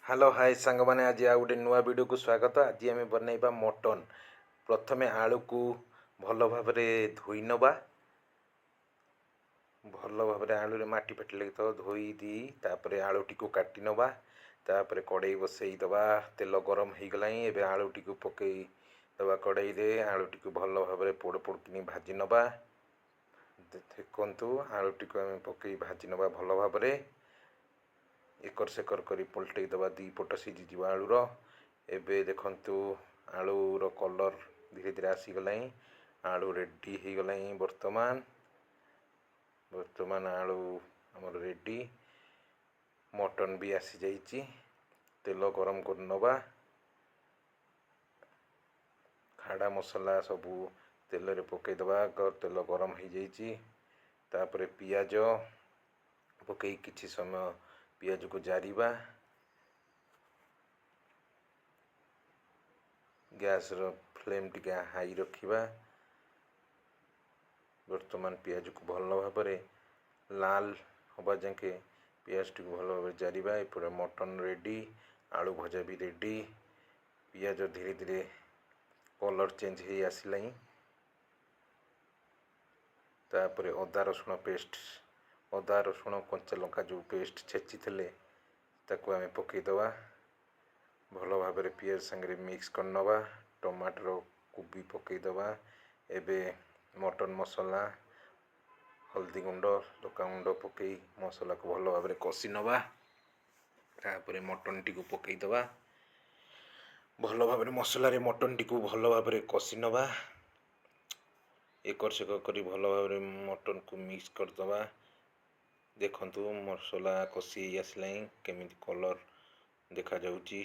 Hello hi सांग मैंने आज आ गोटे नुआ वीडियो को स्वागत। आज आम बनइबा मटन। प्रथमे आलू को भल भाव धोई नवा। भल भाव आलू माटी फाटी लगी तो धोई दी तापर आलू टी काटी नवा। तापर कड़ई बसई दबा तेल गरम हो गला एवं आलू टी पकई दबा कड़ई रे आलू टी भल भाव पोड़ पोड़ कि भाजी नवा। देखु आलू टी आम पकई भाजी नवा भल भाव एकर सेकर कर पलटई दबा दी पट सीझी आलूर। एबे देखंतु आलूर कलर धीरे धीरे आसीगला। आलू रेडी हो गला। वर्तमान वर्तमान आलू आमर रेडी। मटन भी आसी जाइए। तेल गरम कर नवा। खाड़ा मसला सबू तेल रे पकई दबा। तेल गरम हो जाइए। तापर पियाज पकई किछि समय पियाज को जारिबा। गैस रो फ्लेम टिके हाई रखिबा। वर्तमान पियाज को भल भाव लाल हवा जाके पियाज टी भल भाव जारिबा। एपटे मटन रेडी। आलू भजा भी रेडी। पियाज धीरे धीरे कलर चेंज हो आसला। तापर अदा रसुण पेस्ट अदा रसुण कंचा लंका जो पेस्ट छेची थे ताकू आम पकईदबा। भल भाव पियाज सांगे मिक्स कर नवा। टमाटर को भी पकईदबा। एबे मटन मसला हल्दी गुंड लका गुंड पकई मसला को भल भाव कषि नवा। तापर मटन टी को पकईदबा। भल भाव मसला मटन टी को भल भाव कषि नवा। एकर सेकर कर भल भाव मटन को मिक्स करदबा। देखंतु मसला कषि आसला केमी कलर देखा जाउची।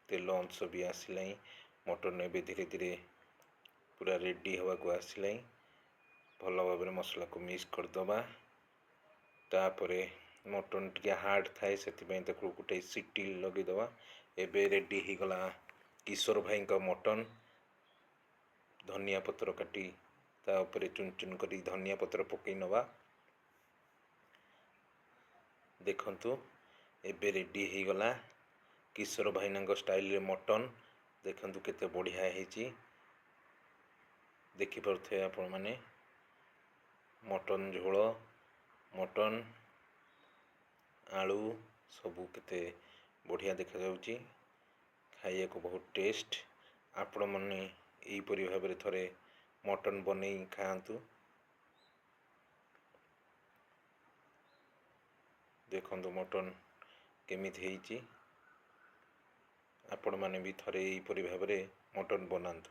तेल अंश भी आसला। मटन एवं धीरे धीरे पूरा रेडी हवा को आसला। भल भाव मसला को मिक्स करदबा। तापर मटन टी हार्ड थाए से गोटे सीटी लगेदबा। एबे रेडी हो गला किशोर भाई का मटन। धनिया पत्र काटी तापर चुन चुन करी धनिया पत्र पकई नवा। देखंतु एबे रेडी हो गला किशोर भाईना स्टाइल रे मटन। देखंतु केते बढ़िया हेची। देखि पारुथे आपण माने मटन झोल मटन आलू सबू केते बढ़िया देखा जाउची। खाइया को बहुत टेस्ट। आपण माने एई परि भाबरे थरे मटन बनई खाआंतु। देखंतु मटन केमिति हेची। आपण माने भी थरे एई परि भाबरे मटन बनांतु।